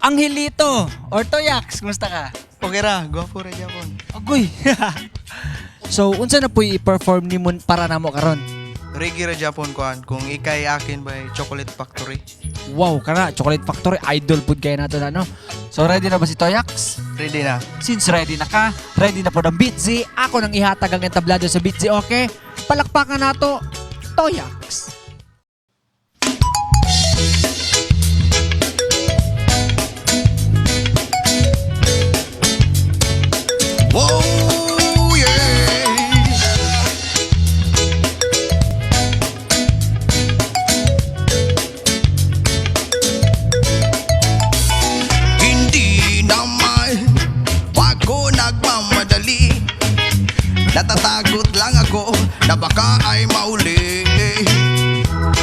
Angelito or Toyax, kumusta ka? Okay ra, gwapo ra gyapon. Agoy. So, unsa na po i-perform ni mo para namo karon? Reggae ra gyapon kuan kung ikay akin by Chocolate Factory. Wow, kana Chocolate Factory idol pud kay nato na no. So, ready na ba si Toyax? Ready na. Since ready na ka, ready na po ng Bitzy, ako nang ihatag ang entablado sa Bitzy, okay? Palakpakan nato, Toyax. Whoa, yeah. Hindi naman ako nagmamadali. Natatakot lang ako na baka ay mauli.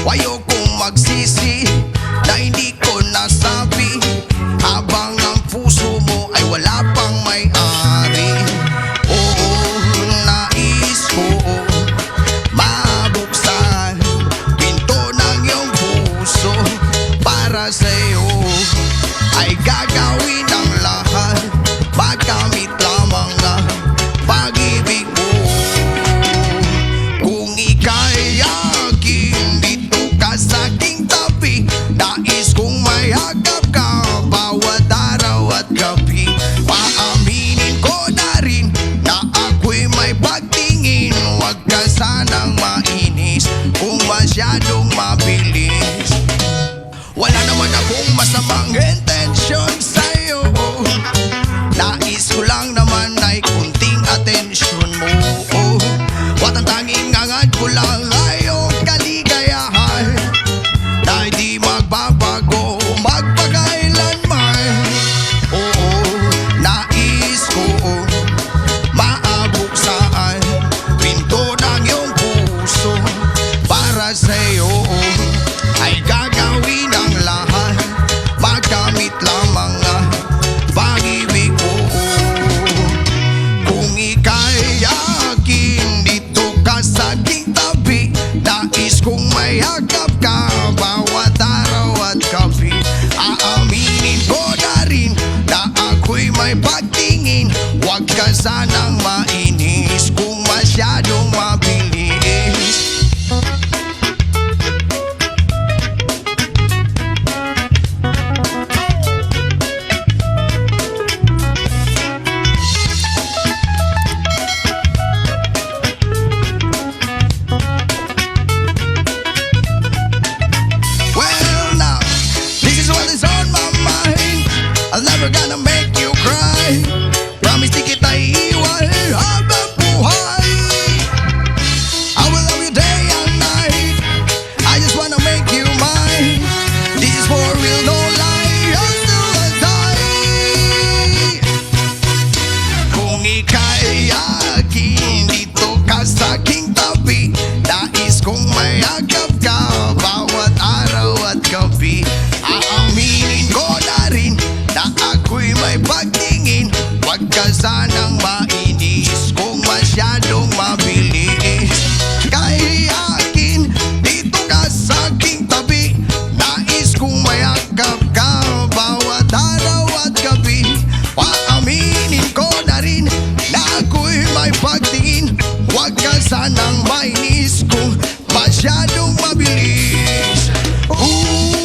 Wayo kong magsisi na hindi ko nasabi habang ang puso mo ay wala pang may-ari. Oo, nais ko mabuksan pinto ng iyong puso. Para sa'yo ay gagawin ang lahat, magamit lamang ang pag-ibig mo. Kung ika'y aking dito ka sa aking tabi, nais kong mayagap ka bawat araw at gabi. Paaminin ko na rin na ako'y may pagtingin. Huwag ka sanang mainis kung masyadong mabilis. Wala naman akong masamang intensyon sa'yo. Nais ko lang naman ay kunting atensyon mo. Wat ang tanging ngangad ko lang ay iyong kaligayahan na di magbabago magpakailanman. Oo, nais ko maabuksan pinto ng iyong puso. Para sa'yo ay gagawin ang lahat, magamit lamang ang pag-ibig ko. Kung ika'y akin dito ka sa aking tabi, nais kong mayagap ka bawat araw at gabi. Aaminin ko na rin na ako'y may pagtingin. Huwag ka sanang mainis kung masyadong mabilis. Well now, this is what is on my mind. I'm never gonna make you cry. Promise di kita iiwan habang buhay. I will love you day and night. I just wanna make you mine. This is for real, no lie, until I die. Kung ika'y akin dito ka sa aking tabi, nais kong mayagap ka bawat araw at gabi. Aaminin ko na rin na ako'y may pagtingin. Huwag ka sanang mainis kung masyadong mabilis. Kay akin dito ka sa aking tabi, nais kong mayagap ka bawat araw at gabi. Paaminin ko na rin na ako'y may pagtingin. Huwag ka sanang mainis kung masyadong mabilis. Ooh,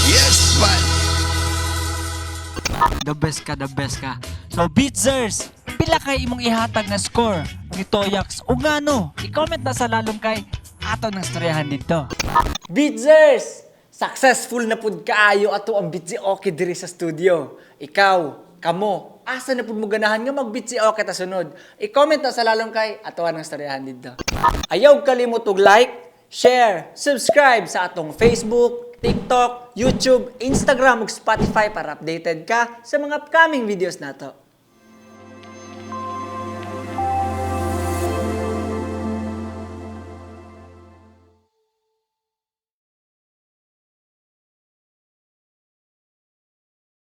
yes, man. The best ka. So, Bitzers, pila kay imong ihatag na score ni Toyax o ngano? I-comment na sa lalong kay ato ng storyahan dito. Bitzers! Successful na pud kaayo ato ang Bitzy Okay diri sa studio. Ikaw, kamo, asa na pud mo ganahan nga mag-Bitzy Okay ta sunod? I-comment na sa lalong kay ato ang storyahan dito. Ayaw kalimot og like, share, subscribe sa atong Facebook, TikTok, YouTube, Instagram ug Spotify para updated ka sa mga upcoming videos nato.